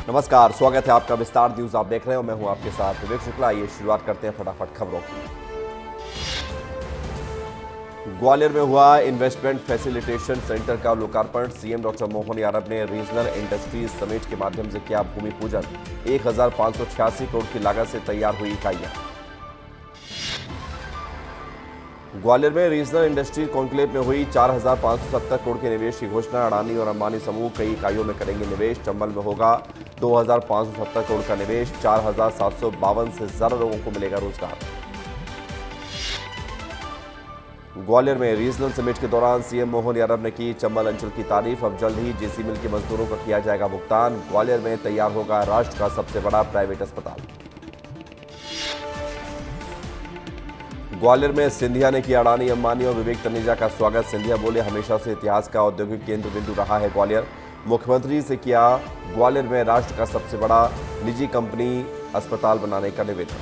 नमस्कार, स्वागत है आपका विस्तार न्यूज। आप देख रहे हो, मैं हूं आपके साथ विवेक शुक्ला। ये शुरुआत करते हैं फटाफट खबरों की। ग्वालियर में हुआ इन्वेस्टमेंट फैसिलिटेशन सेंटर का लोकार्पण। सीएम डॉक्टर मोहन यादव ने रीजनल इंडस्ट्रीज समिट के माध्यम से किया भूमि पूजन। 1586 करोड़ की लागत से तैयार हुई इकाइयां। ग्वालियर में रीजनल इंडस्ट्री कॉन्क्लेव में हुई 4570 करोड़ के निवेश की घोषणा। अडानी और अंबानी समूह कई इकाइयों में करेंगे निवेश। चंबल में होगा 2570 करोड़ का निवेश। 4752 से ज्यादा लोगों को मिलेगा रोजगार। ग्वालियर में रीजनल समिट के दौरान सीएम मोहन यादव ने की चंबल अंचल की तारीफ। अब जल्द ही जेसी मिल के मजदूरों का किया जाएगा भुगतान। ग्वालियर में तैयार होगा राष्ट्र का सबसे बड़ा प्राइवेट अस्पताल। ग्वालियर में सिंधिया ने किया अडानी, अंबानी और विवेक तनेजा का स्वागत। सिंधिया बोले, हमेशा से इतिहास का औद्योगिक केंद्र बिंदु रहा है ग्वालियर। मुख्यमंत्री से किया ग्वालियर में राष्ट्र का सबसे बड़ा निजी कंपनी अस्पताल बनाने का निवेदन।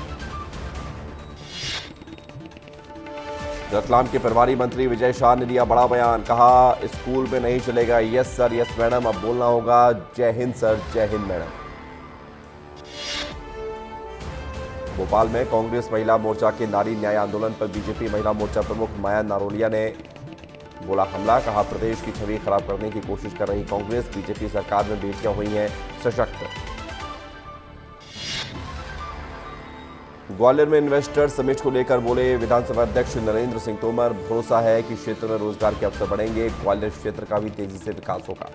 रतलाम के प्रभारी मंत्री विजय शाह ने दिया बड़ा बयान। कहा, स्कूल में नहीं चलेगा यस सर यस मैडम, अब बोलना होगा जय हिंद सर जय हिंद मैडम। भोपाल में कांग्रेस महिला मोर्चा के नारी न्याय आंदोलन पर बीजेपी महिला मोर्चा प्रमुख माया नारोलिया ने बोला हमला। कहा, प्रदेश की छवि खराब करने की कोशिश कर रही कांग्रेस। बीजेपी सरकार में बेटियां हुई हैं सशक्त। ग्वालियर में इन्वेस्टर समिट को लेकर बोले विधानसभा अध्यक्ष नरेंद्र सिंह तोमर। भरोसा है कि क्षेत्र में रोजगार के अवसर बढ़ेंगे। ग्वालियर क्षेत्र का भी तेजी से विकास होगा।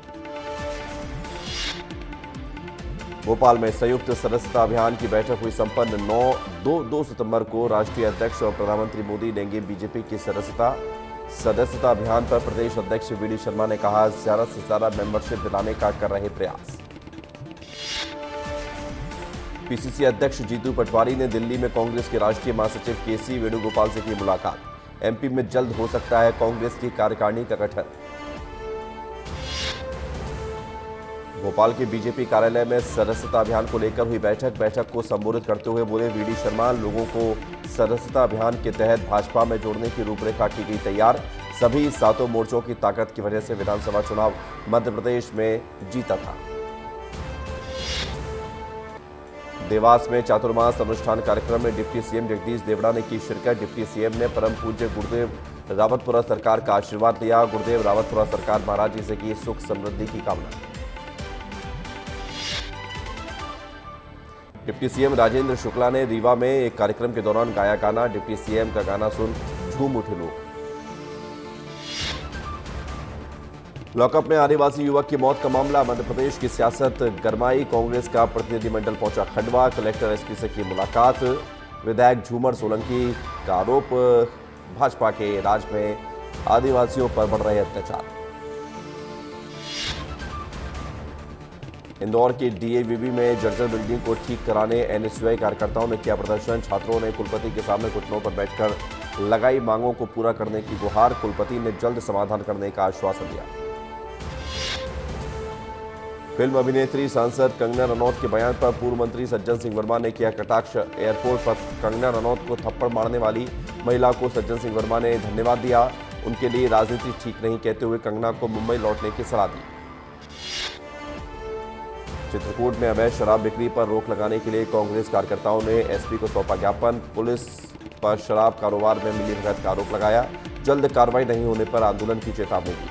भोपाल में संयुक्त सदस्यता अभियान की बैठक हुई संपन्न। 2 सितंबर को राष्ट्रीय अध्यक्ष और प्रधानमंत्री मोदी लेंगे बीजेपी की सदस्यता अभियान पर प्रदेश अध्यक्ष वीडी शर्मा ने कहा, ज्यादा से ज्यादा मेंबरशिप दिलाने का कर रहे प्रयास। पीसीसी अध्यक्ष जीतू पटवारी ने दिल्ली में कांग्रेस के राष्ट्रीय महासचिव केसी वेणुगोपाल से की मुलाकात। एमपी में जल्द हो सकता है कांग्रेस की कार्यकारिणी का गठन। भोपाल के बीजेपी कार्यालय में सदस्यता अभियान को लेकर हुई बैठक को संबोधित करते हुए बोले वीडी शर्मा, लोगों को सदस्यता अभियान के तहत भाजपा में जोड़ने की रूपरेखा की गई तैयार। सभी 7 मोर्चों की ताकत की वजह से विधानसभा चुनाव मध्य प्रदेश में जीता था। देवास में चातुर्मास अनुष्ठान कार्यक्रम में डिप्टी सीएम जगदीश देवड़ा ने की शिरकत। डिप्टी सीएम ने परम पूज्य गुरुदेव रावतपुरा सरकार का आशीर्वाद लिया। गुरुदेव रावतपुरा सरकार महाराज जी से की सुख समृद्धि की कामना। डिप्टी सीएम राजेंद्र शुक्ला ने रीवा में एक कार्यक्रम के दौरान गाया गाना। डिप्टी सीएम का गाना सुन झूम उठे लोग। लॉकअप में आदिवासी युवक की मौत का मामला। मध्य प्रदेश की सियासत गरमाई। कांग्रेस का प्रतिनिधिमंडल पहुंचा खंडवा। कलेक्टर एसपी से की मुलाकात। विधायक झूमर सोलंकी का आरोप, भाजपा के राज में आदिवासियों पर बढ़ रहे अत्याचार। इंदौर के डीएवीबी में जर्जर बिल्डिंग को ठीक कराने एनएसयूआई कार्यकर्ताओं ने किया प्रदर्शन। छात्रों ने कुलपति के सामने घुटनों पर बैठकर लगाई मांगों को पूरा करने की गुहार। कुलपति ने जल्द समाधान करने का आश्वासन दिया। फिल्म अभिनेत्री सांसद कंगना रनौत के बयान पर पूर्व मंत्री सज्जन सिंह वर्मा ने किया कटाक्ष। एयरपोर्ट पर कंगना रनौत को थप्पड़ मारने वाली महिला को सज्जन सिंह वर्मा ने धन्यवाद दिया। उनके लिए राजनीति ठीक नहीं कहते हुए कंगना को मुंबई लौटने की सलाह दी। चित्रकूट में अवैध शराब बिक्री पर रोक लगाने के लिए कांग्रेस कार्यकर्ताओं ने एसपी को सौंपा ज्ञापन। पुलिस पर शराब कारोबार में मिलीभगत का आरोप लगाया। जल्द कार्रवाई नहीं होने पर आंदोलन की चेतावनी दी।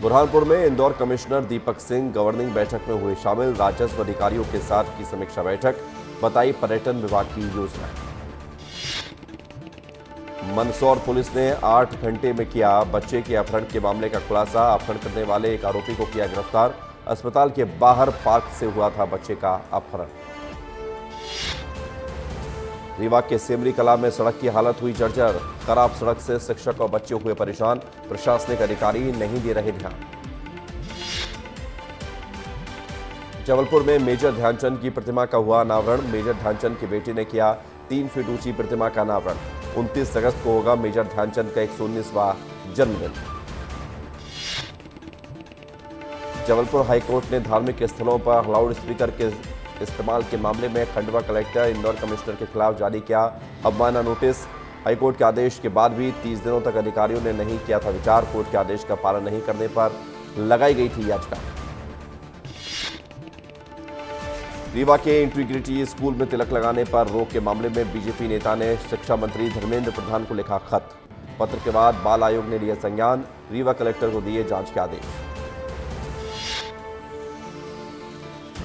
बुरहानपुर में इंदौर कमिश्नर दीपक सिंह गवर्निंग बैठक में हुए शामिल। राजस्व अधिकारियों के साथ की समीक्षा बैठक। बताई पर्यटन विभाग की योजना। मंदसौर पुलिस ने 8 घंटे में किया बच्चे के अपहरण के मामले का खुलासा। अपहरण करने वाले एक आरोपी को किया गिरफ्तार। अस्पताल के बाहर पार्क से हुआ था बच्चे का अपहरण। रीवा के सेमरी कला में सड़क की हालत हुई जर्जर। खराब सड़क से शिक्षक और बच्चे हुए परेशान। प्रशासनिक अधिकारी नहीं दे रहे ध्यान। जबलपुर में मेजर ध्यानचंद की प्रतिमा का हुआ अनावरण। मेजर ध्यानचंद की बेटी ने किया 3 फीट ऊंची प्रतिमा का अनावरण। 29 अगस्त को होगा मेजर ध्यानचंद का 119वां जन्मदिन। जबलपुर हाईकोर्ट ने धार्मिक स्थलों पर लाउड स्पीकर के इस्तेमाल के मामले में खंडवा कलेक्टर इंदौर कमिश्नर के खिलाफ जारी किया अवमानना नोटिस। हाईकोर्ट के आदेश के बाद भी 30 दिनों तक अधिकारियों ने नहीं किया था विचार। कोर्ट के आदेश का पालन नहीं करने पर लगाई गई थी याचिका। रीवा के इंटीग्रिटी स्कूल में तिलक लगाने पर रोक के मामले में बीजेपी नेता ने शिक्षा मंत्री धर्मेंद्र प्रधान को लिखा खत। पत्र के बाद बाल आयोग ने लिया संज्ञान, रीवा कलेक्टर को दिए जांच के आदेश।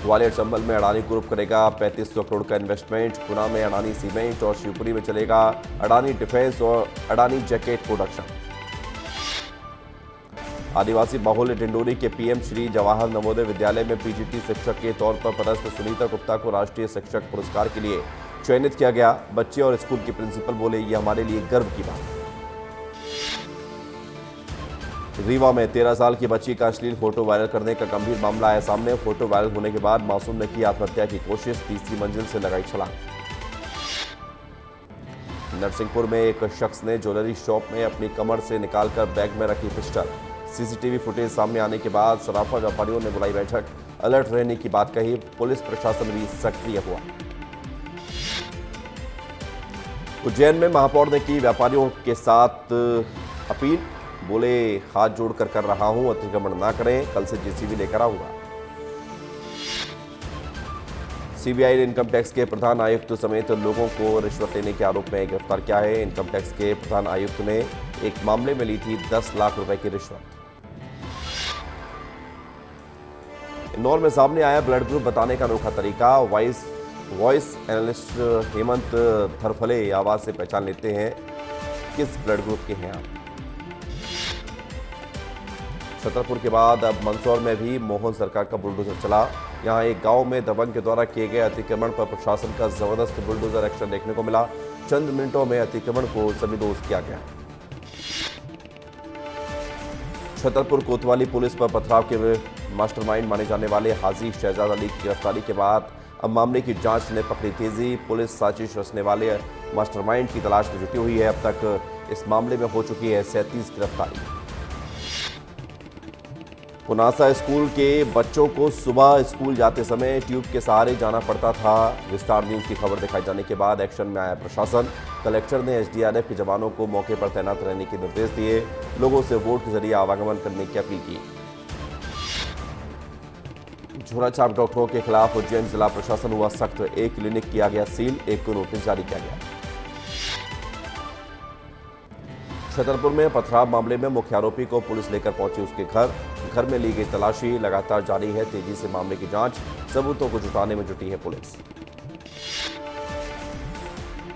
ग्वालियर चंबल में अडानी ग्रुप करेगा 3500 करोड़ का इन्वेस्टमेंट। गुना में अडानी सीमेंट और शिवपुरी में चलेगा अडानी डिफेंस और अडानी जैकेट प्रोडक्शन। आदिवासी बाहुल्य डिंडोरी के पीएम श्री जवाहर नवोदय विद्यालय में पीजीटी शिक्षक के तौर पर पदस्थ सुनीता गुप्ता को राष्ट्रीय शिक्षक पुरस्कार के लिए चयनित किया गया। बच्चे और स्कूल के प्रिंसिपल बोले, ये हमारे लिए गर्व की बात है। रीवा में 13 साल की बच्ची का अश्लील फोटो वायरल करने का गंभीर मामला आया सामने। फोटो वायरल होने के बाद मासूम ने की आत्महत्या की कोशिश, तीसरी मंजिल से लगाई छलांग। नरसिंहपुर में एक शख्स ने ज्वेलरी शॉप में अपनी कमर से निकालकर बैग में रखी पिस्टल। सीसीटीवी फुटेज सामने आने के बाद सराफा व्यापारियों ने बुलाई बैठक, अलर्ट रहने की बात कही। पुलिस प्रशासन भी सक्रिय हुआ। उज्जैन में महापौर ने की व्यापारियों के साथ अपील, बोले हाथ जोड़कर कर रहा हूं, अतिक्रमण ना करें, कल से जेसीबी लेकर आऊंगा। सीबीआई ने इनकम टैक्स के प्रधान आयुक्त समेत लोगों को रिश्वत लेने के आरोप में गिरफ्तार किया है। इनकम टैक्स के प्रधान आयुक्त ने एक मामले में ली थी 10 लाख रुपए की रिश्वत। इंदौर में सामने आया ब्लड ग्रुप बताने का अनोखा तरीका। वॉइस एनालिस्ट हेमंत थरफले आवाज से पहचान लेते हैं किस ब्लड ग्रुप के हैं आप। छतरपुर के बाद अब मंदसौर में भी मोहन सरकार का बुलडोजर चला। यहां एक गांव में दबंग के द्वारा किए गए अतिक्रमण पर प्रशासन का जबरदस्त बुलडोजर एक्शन देखने को मिला। चंद मिनटों में अतिक्रमण को समीदोज किया गया। छतरपुर कोतवाली पुलिस पर पथराव के मास्टरमाइंड माने जाने वाले हाजी शहजाद अली की गिरफ्तारी के बाद अब मामले की जांच ने पकड़ी तेजी। पुलिस साजिश रचने वाले मास्टरमाइंड की तलाश में जुटी हुई है। अब तक इस मामले में हो चुकी है 37 गिरफ्तारी। पुनासा स्कूल के बच्चों को सुबह स्कूल जाते समय ट्यूब के सहारे जाना पड़ता था। विस्तार न्यूज की खबर दिखाई जाने के बाद एक्शन में आया प्रशासन। कलेक्टर ने एसडीआरएफ के जवानों को मौके पर तैनात रहने के निर्देश दिए। लोगों से वोट के जरिए आवागमन करने की अपील की। झोलाछाप डॉक्टरों के खिलाफ उज्जैन जिला प्रशासन हुआ सख्त। एक क्लिनिक किया गया सील, एक को नोटिस जारी किया गया। छतरपुर में पथराव मामले में मुख्य आरोपी को पुलिस लेकर पहुंची उसके घर में ली गई तलाशी लगातार जारी है। तेजी से मामले की जांच, सबूतों को जुटाने में जुटी है पुलिस।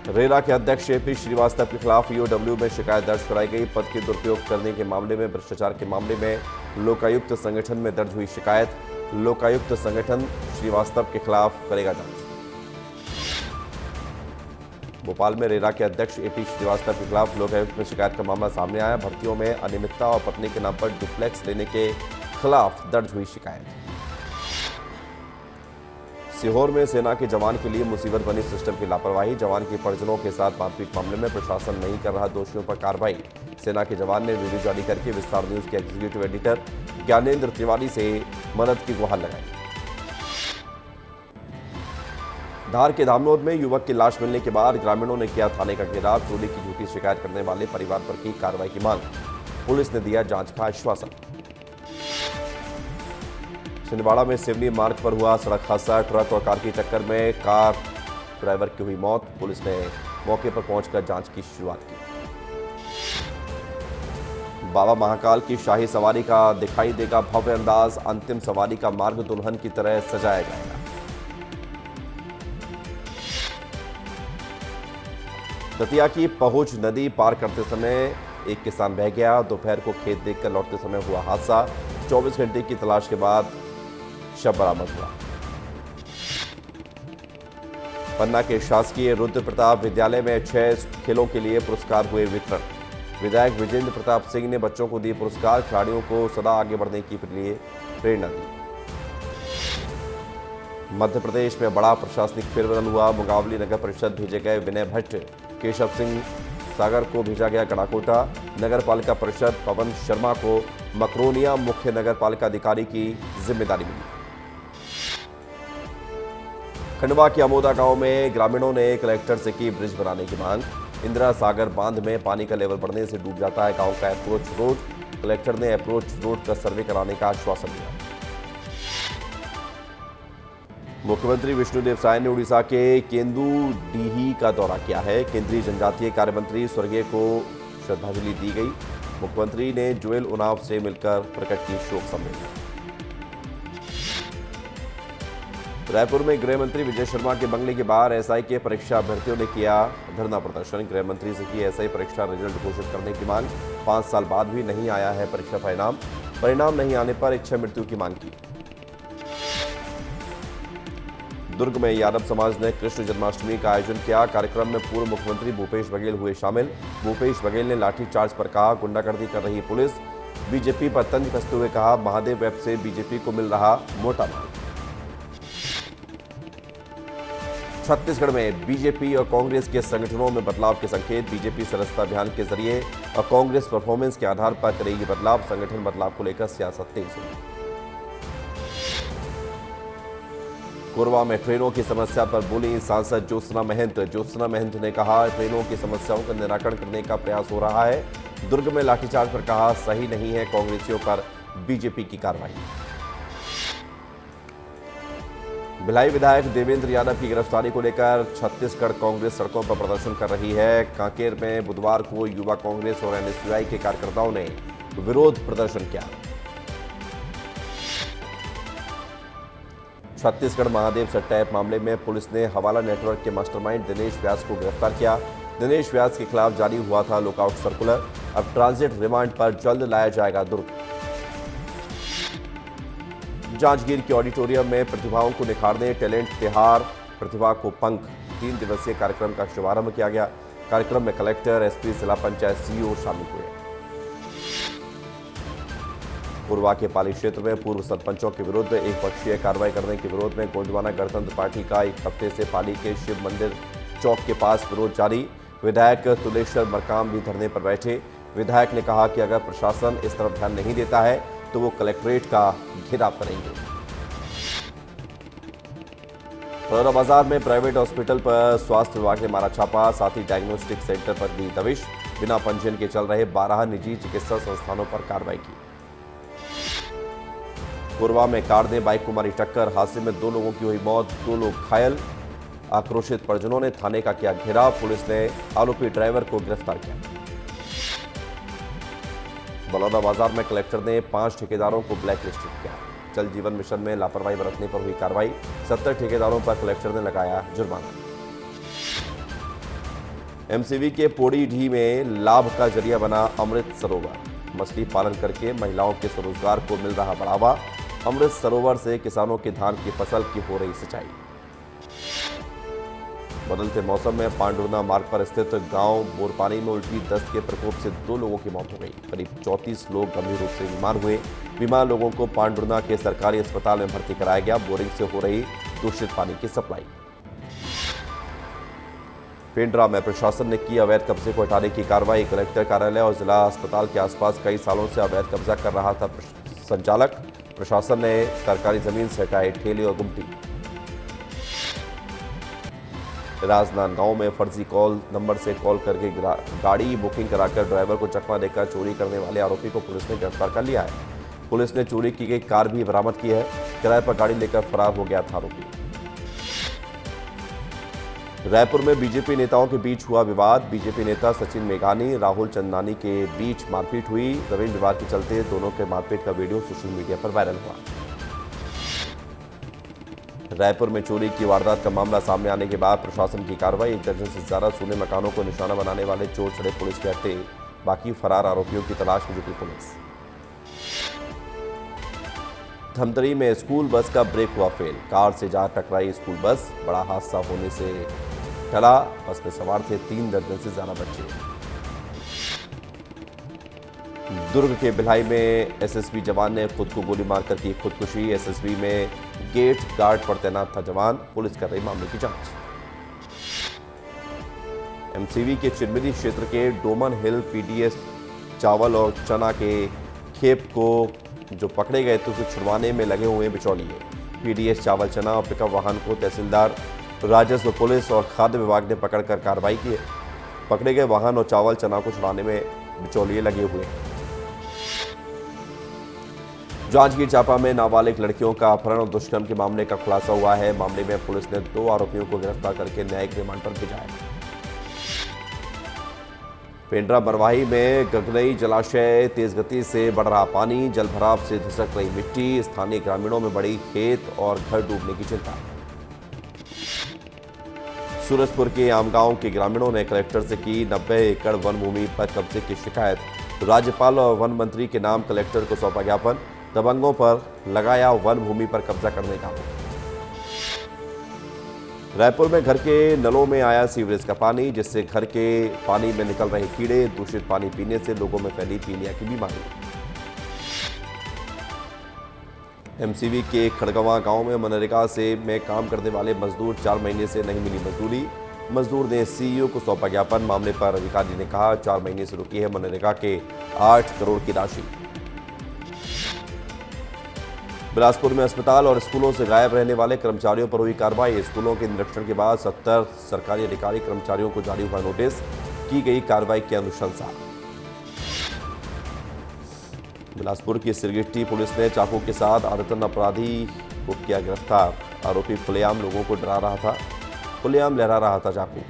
रेरा के अध्यक्ष एपी श्रीवास्तव के खिलाफ ईओडब्ल्यू में शिकायत दर्ज कराई गई। पद के दुरुपयोग करने के मामले में भ्रष्टाचार के मामले में लोकायुक्त संगठन में दर्ज हुई शिकायत। लोकायुक्त संगठन श्रीवास्तव के खिलाफ करेगा जांच। भोपाल में रेरा के अध्यक्ष एपी श्रीवास्तव के खिलाफ लोकायुक्त में शिकायत का मामला सामने आया। भर्तियों में अनियमितता और पत्नी के नाम पर डुप्लेक्स लेने के खिलाफ दर्ज हुई शिकायत। सीहोर में सेना के जवान के लिए मुसीबत बनी सिस्टम की लापरवाही। जवान की परिजनों के साथ मारपीट मामले में प्रशासन नहीं कर रहा दोषियों पर कार्रवाई। सेना के जवान ने वीडियो जारी करके विस्तार न्यूज के एग्जीक्यूटिव एडिटर ज्ञानेंद्र तिवारी से मदद की गुहार लगाई। धार के धामनोद में युवक की लाश मिलने के बाद ग्रामीणों ने किया थाने का घेराव। चोरी की झूठी शिकायत करने वाले परिवार पर की कार्रवाई की मांग। पुलिस ने दिया जांच का आश्वासन। छिंदवाड़ा में सिवनी मार्ग पर हुआ सड़क हादसा। ट्रक और कार की टक्कर में कार ड्राइवर की हुई मौत। पुलिस ने मौके पर पहुंचकर जांच की शुरुआत की। बाबा महाकाल की शाही सवारी का दिखाई देगा भव्य अंदाज। अंतिम सवारी का मार्ग दुल्हन की तरह सजाया जाएगा। दतिया की पहुंच नदी पार करते समय एक किसान बह गया। दोपहर को खेत देखकर लौटते समय हुआ हादसा। 24 घंटे की तलाश के बाद शव बरामद हुआ। पन्ना के शासकीय रुद्र प्रताप विद्यालय में 6 खेलों के लिए पुरस्कार हुए वितरण। विधायक विजेंद्र प्रताप सिंह ने बच्चों को दिए पुरस्कार। खिलाड़ियों को सदा आगे बढ़ने के लिए प्रेरणा दी। मध्य प्रदेश में बड़ा प्रशासनिक फेरबदल हुआ। मुंगावली नगर परिषद भेजे गए विनय भट्ट। केशव सिंह सागर को भेजा गया गणाकोटा। नगर पालिका परिषद पवन शर्मा को मकरोनिया मुख्य नगर पालिका अधिकारी की जिम्मेदारी मिली। खंडवा के अमोदा गांव में ग्रामीणों ने कलेक्टर से की ब्रिज बनाने की मांग। इंदिरा सागर बांध में पानी का लेवल बढ़ने से डूब जाता है गांव का अप्रोच रोड। कलेक्टर ने अप्रोच रोड का सर्वे कराने का आश्वासन दिया। मुख्यमंत्री विष्णुदेव साय ने उड़ीसा के केंदुडीही का दौरा किया है। केंद्रीय जनजातीय कार्य मंत्री स्वर्गीय को श्रद्धांजलि दी गई। मुख्यमंत्री ने जोएल उनाव से मिलकर प्रकट की शोक संवेदना। रायपुर में गृह मंत्री विजय शर्मा के बंगले के बाहर एसआई के परीक्षा अभ्यर्थियों ने किया धरना प्रदर्शन। गृह मंत्री से की एसआई परीक्षा रिजल्ट घोषित करने की मांग। 5 साल बाद भी नहीं आया है परीक्षा परिणाम नहीं आने पर इच्छा मृत्यु की मांग की। दुर्ग में यादव समाज ने कृष्ण जन्माष्टमी का आयोजन किया। कार्यक्रम में पूर्व मुख्यमंत्री भूपेश बघेल हुए शामिल। भूपेश बघेल ने लाठीचार्ज पर कहा, गुंडागर्दी कर रही पुलिस। बीजेपी पर तंज कसते हुए कहा, महादेव वेब से बीजेपी को मिल रहा मोटा माल। छत्तीसगढ़ में बीजेपी और कांग्रेस के संगठनों में बदलाव के संकेत। बीजेपी सदस्यता अभियान के जरिए और कांग्रेस परफॉर्मेंस के आधार पर करेगी बदलाव। संगठन बदलाव को लेकर सियासत तेज हुई। कोरबा में ट्रेनों की समस्या पर बोली सांसद ज्योत्सना महंत। ज्योत्सना महंत ने कहा, ट्रेनों की समस्याओं का निराकरण करने का प्रयास हो रहा है। दुर्ग में लाठीचार्ज पर कहा, सही नहीं है कांग्रेसियों पर बीजेपी की कार्रवाई। भिलाई विधायक देवेंद्र यादव की गिरफ्तारी को लेकर छत्तीसगढ़ कांग्रेस सड़कों पर प्रदर्शन कर रही है। कांकेर में बुधवार को युवा कांग्रेस और एनएसयूआई के कार्यकर्ताओं ने विरोध प्रदर्शन किया। छत्तीसगढ़ महादेव सट्टा ऐप मामले में पुलिस ने हवाला नेटवर्क के मास्टरमाइंड दिनेश व्यास को गिरफ्तार किया। दिनेश व्यास के खिलाफ जारी हुआ था लुकआउट सर्कुलर। अब ट्रांजिट रिमांड पर जल्द लाया जाएगा दुर्ग। जांजगीर के ऑडिटोरियम में प्रतिभाओं को निखारने टैलेंट तिहार प्रतिभा को पंख 3 दिवसीय कार्यक्रम का शुभारंभ किया गया। कार्यक्रम में कलेक्टर, एसपी, जिला पंचायत सीईओ शामिल हुए। कोरबा के पाली क्षेत्र में पूर्व सरपंचों के विरुद्ध एक पक्षीय कार्रवाई करने के विरोध में गोंडवाना गणतंत्र पार्टी का एक हफ्ते से पाली के शिव मंदिर चौक के पास विरोध जारी। विधायक तुलेश्वर मरकाम भी धरने पर बैठे। विधायक ने कहा कि अगर प्रशासन इस तरफ ध्यान नहीं देता है तो वो कलेक्ट्रेट का घेराव करेंगे। बलौदाबाजार में प्राइवेट हॉस्पिटल पर स्वास्थ्य विभाग ने मारा छापा। साथ ही डायग्नोस्टिक सेंटर पर दी दबिश। बिना पंजीयन के चल रहे 12 निजी चिकित्सा संस्थानों पर कार्रवाई की। कोरबा में कार ने बाइक को मारी टक्कर। हादसे में 2 लोगों की हुई मौत, 2 लोग घायल। आक्रोशित परिजनों ने थाने का किया घेराव। पुलिस ने आरोपी ड्राइवर को गिरफ्तार किया। बलौदाबाजार में कलेक्टर ने 5 ठेकेदारों को ब्लैकलिस्टेड किया। जल जीवन मिशन में लापरवाही बरतने पर हुई कार्रवाई। 70 ठेकेदारों पर कलेक्टर ने लगाया जुर्माना। एमसीवी के पोड़ीढी में लाभ का जरिया बना अमृत सरोवर। मछली पालन करके महिलाओं के स्वरोजगार को मिल रहा बढ़ावा। अमृत सरोवर से किसानों की धान की फसल की हो रही सिंचाई। बदलते मौसम में पांडुरना मार्ग पर स्थित गांव बोरपानी में उल्टी दस्त के प्रकोप से 2 लोगों की मौत हो गई। करीब 34 लोग गंभीर रूप से बीमार हुए। बीमार लोगों को पांडुरना के सरकारी अस्पताल में भर्ती कराया गया। बोरिंग से हो रही दूषित पानी की सप्लाई। पेंड्रा में प्रशासन ने की अवैध कब्जे को हटाने की कार्रवाई। कलेक्टर कार्यालय और जिला अस्पताल के आसपास कई सालों से अवैध कब्जा कर रहा था संचालक। प्रशासन ने सरकारी जमीन से हटाए ठेले और गुमटी। राजनांदगांव में फर्जी कॉल नंबर से कॉल करके गाड़ी बुकिंग कराकर ड्राइवर को चकमा देकर चोरी करने वाले आरोपी को पुलिस ने गिरफ्तार कर लिया है। पुलिस ने चोरी की गई कार भी बरामद की है। किराए पर गाड़ी लेकर फरार हो गया था आरोपी। रायपुर में बीजेपी नेताओं के बीच हुआ विवाद। बीजेपी नेता सचिन मेघानी, राहुल चंदानी के बीच मारपीट हुई। जमीन विवाद के चलते दोनों के मारपीट का वीडियो सोशल मीडिया पर वायरल हुआ। रायपुर में चोरी की वारदात का मामला सामने आने के बाद प्रशासन की कार्रवाई। 1 दर्जन से ज्यादा सोने मकानों को निशाना बनाने वाले चोर चढ़े पुलिस के हत्थे। बाकी फरार आरोपियों की तलाश में जुटी पुलिस। धमतरी में स्कूल बस का ब्रेक हुआ फेल। कार से जा टकराई स्कूल बस। बड़ा हादसा होने से टला। बस में सवार थे 3 दर्जन से ज्यादा बच्चे। दुर्ग के भिलाई में एसएसबी जवान ने खुद को गोली मारकर की खुदकुशी। एसएसबी में गेट गार्ड पर तैनात था जवान। पुलिस कर रही मामले की जांच। एमसीवी के चिरमिरी क्षेत्र के डोमन हिल पीडीएस चावल और चना के खेप को जो पकड़े गए थे उसे छुड़वाने में लगे हुए बिचौलिए। पीडीएस चावल चना और पिकअप वाहन को तहसीलदार, राजस्व, पुलिस और खाद्य विभाग ने पकड़कर कार्रवाई की। पकड़े गए वाहन और चावल चना को छुड़ाने में बिचौलिए लगे हुए। जांजगीर चांपा में नाबालिग लड़कियों का अपहरण और दुष्कर्म के मामले का खुलासा हुआ है। मामले में पुलिस ने 2 आरोपियों को गिरफ्तार करके न्यायिक रिमांड पर भेजा है। पेंड्रा बरवाही में गगनई जलाशय, तेज गति से बढ़ रहा पानी, जलभराव से धुसक रही मिट्टी, स्थानीय ग्रामीणों में बढ़ी खेत और घर डूबने की चिंता। सूरजपुर के आमगांव के ग्रामीणों ने कलेक्टर से की 90 एकड़ वन भूमि पर कब्जे की शिकायत। राज्यपाल और वन मंत्री के नाम कलेक्टर को सौंपा ज्ञापन। दबंगों पर लगाया वन भूमि पर कब्जा करने का आरोप। रायपुर में घर के नलों में आया सीवरेज का पानी, जिससे घर के पानी में निकल रहे कीड़े। दूषित पानी पीने से लोगों में फैली पीलिया की बीमारी। एमसीवी के खड़गवां गांव में मनरेगा में काम करने वाले मजदूर 4 महीने से नहीं मिली मजदूरी। मजदूर ने सीईओ को सौंपा ज्ञापन। मामले पर अधिकारी ने कहा 4 महीने से रुकी है मनरेगा के 8 करोड़ की राशि। बिलासपुर में अस्पताल और स्कूलों से गायब रहने वाले कर्मचारियों पर हुई कार्रवाई। स्कूलों के निरीक्षण के बाद 70 सरकारी अधिकारी कर्मचारियों को जारी हुआ नोटिस। की गई कार्रवाई की अनुशंसा। बिलासपुर की सिरगिट्टी पुलिस ने चाकू के साथ आदतन अपराधी को किया गिरफ्तार। आरोपी खुलेआम लोगों को डरा रहा था, खुलेआम लहरा रहा था चाकू।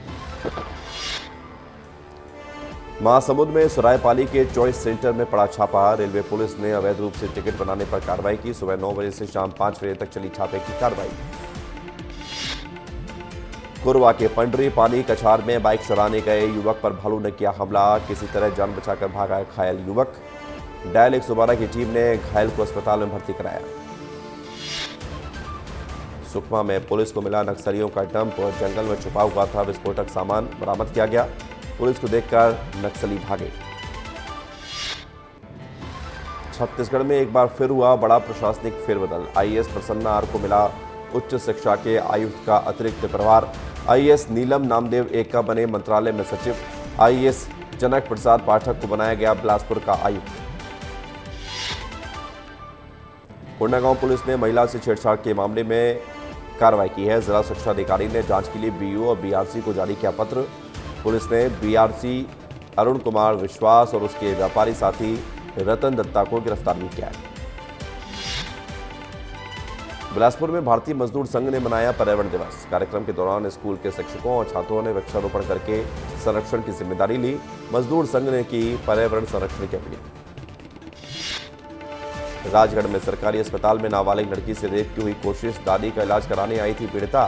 महासमुंद में सरायपाली के चॉइस सेंटर में पड़ा छापा। रेलवे पुलिस ने अवैध रूप से टिकट बनाने पर कार्रवाई की। सुबह 9 बजे से शाम 5 बजे तक चली छापे की कार्रवाई। कोरबा के पंडरी पानी कछार में बाइक चलाने गए युवक पर भालू ने किया हमला। किसी तरह जान बचाकर भागा घायल युवक। डायल 112 की टीम ने घायल को अस्पताल में भर्ती कराया। सुकमा में पुलिस को मिला नक्सलियों का डंप और जंगल में छुपा हुआ था विस्फोटक सामान बरामद किया गया। पुलिस को देखकर नक्सली भागे। छत्तीसगढ़ में एक बार फिर हुआ बड़ा प्रशासनिक फेरबदल। आईएएस प्रसन्ना आर को मिला उच्च शिक्षा के आयुक्त का अतिरिक्त प्रभार। आईएएस नीलम नामदेव एक्का बने मंत्रालय में सचिव। आईएएस जनक प्रसाद पाठक को बनाया गया बिलासपुर का आयुक्त। कोंडागांव पुलिस ने महिला से छेड़छाड़ के मामले में कार्रवाई की है। जिला शिक्षा अधिकारी ने जांच के लिए बीईओ और बीआरसी को जारी किया पत्र। पुलिस ने बीआरसी अरुण कुमार विश्वास और उसके व्यापारी साथी रतन दत्ता को गिरफ्तार भी किया है। बिलासपुर में भारतीय मजदूर संघ ने मनाया पर्यावरण दिवस। कार्यक्रम के दौरान स्कूल के शिक्षकों और छात्रों ने वृक्षारोपण करके संरक्षण की जिम्मेदारी ली। मजदूर संघ ने की पर्यावरण संरक्षण की अपील। राजगढ़ में सरकारी अस्पताल में नाबालिग लड़की से रेप की हुई कोशिश। दादी का इलाज कराने आई थी पीड़िता।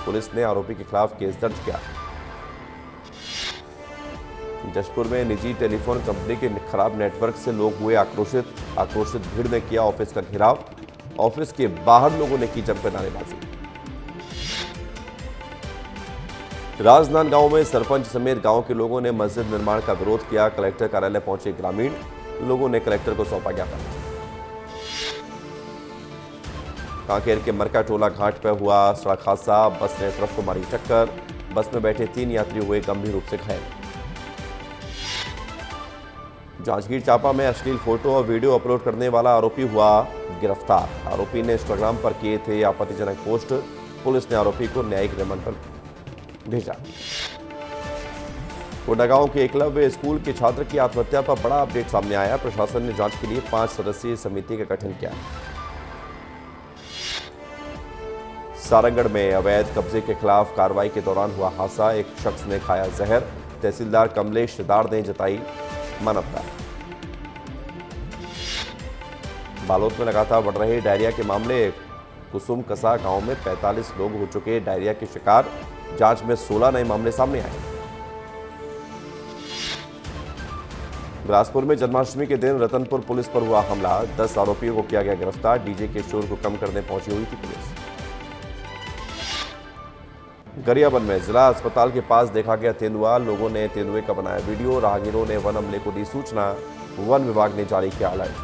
पुलिस ने आरोपी के खिलाफ केस दर्ज किया। जशपुर में निजी टेलीफोन कंपनी के खराब नेटवर्क से लोग हुए आक्रोशित भीड़ ने किया ऑफिस का घेराव। ऑफिस के बाहर लोगों ने की जमकर नारेबाजी। राजनांदगांव में सरपंच समेत गांव के लोगों ने मस्जिद निर्माण का विरोध किया। कलेक्टर कार्यालय पहुंचे ग्रामीण। लोगों ने कलेक्टर को सौंपा ज्ञापन। कांकेर के मरकाटोला घाट पर हुआ सड़क हादसा। बस ने ट्रक को मारी टक्कर। बस में बैठे 3 यात्री हुए गंभीर रूप से घायल। जांजगीर चांपा में अश्लील फोटो और वीडियो अपलोड करने वाला आरोपी हुआ गिरफ्तार। आरोपी ने इंस्टाग्राम पर किए थे आपत्तिजनक पोस्ट। पुलिस ने आरोपी को न्यायिक रिमांड पर भेजा। कोंडागांव के एकलव्य स्कूल के छात्र की आत्महत्या पर बड़ा अपडेट सामने आया। प्रशासन ने जांच के लिए 5 सदस्यीय समिति का गठन किया। सारंगढ़ में अवैध कब्जे के खिलाफ कार्रवाई के दौरान हुआ हादसा। एक शख्स ने खाया जहर। तहसीलदार कमलेश दार ने जताई मानवता। बालोद में लगातार बढ़ रहे डायरिया के मामले। कुसुम कसा गांव में 45 लोग हो चुके डायरिया के शिकार। जांच में 16 नए मामले सामने आए। बिलासपुर में जन्माष्टमी के दिन रतनपुर पुलिस पर हुआ हमला। 10 आरोपियों को किया गया गिरफ्तार। डीजे के शोर को कम करने पहुंची हुई थी पुलिस। गरियाबंद में जिला अस्पताल के पास देखा गया तेंदुआ। लोगों ने तेंदुए का बनाया वीडियो। राहगीरों ने वन अमले को दी सूचना। वन विभाग ने जारी किया अलर्ट।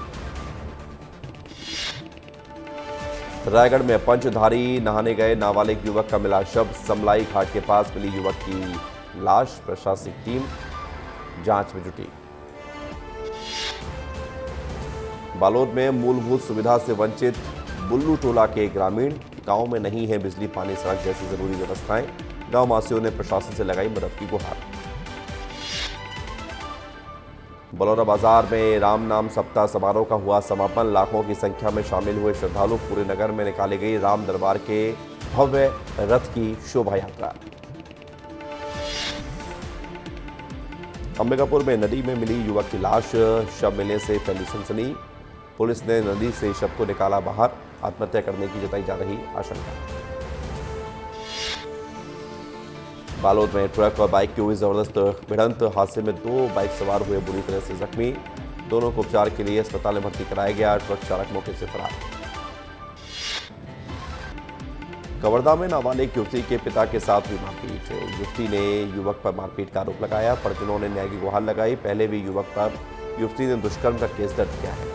रायगढ़ में पंचधारी नहाने गए नाबालिग युवक का मिला शव। समलाई घाट के पास मिली युवक की लाश। प्रशासनिक टीम जांच में जुटी। बालोद में मूलभूत सुविधा से वंचित बुल्लू टोला के ग्रामीण। गांव में नहीं है बिजली पानी सड़क जैसी जरूरी व्यवस्थाएं। गांव वासियों ने प्रशासन से लगाई मदद की गुहार। बलौरा बाजार में राम नाम सप्ताह समारोह का हुआ समापन। लाखों की संख्या में शामिल हुए श्रद्धालु। पूरे नगर में निकाली गई राम दरबार के भव्य रथ की शोभा यात्रा। अंबिकापुर में नदी में मिली युवक की लाश। शव मिलने से फैली सनसनी। पुलिस ने नदी से शव को निकाला बाहर। आत्महत्या करने की जताई जा रही आशंका। बालोद में ट्रक और बाइक की हुई जबरदस्त भिड़ंत। हादसे में 2 बाइक सवार हुए बुरी तरह से जख्मी। दोनों को उपचार के लिए अस्पताल में भर्ती कराया गया। ट्रक चालक मौके से फरार। कवर्धा में नाबालिग युवती के पिता के साथ हुई मारपीट। युवती ने युवक पर मारपीट का आरोप लगाया। परिजनों ने न्याय की गुहार लगाई। पहले भी युवक पर युवती ने दुष्कर्म का केस दर्ज किया है।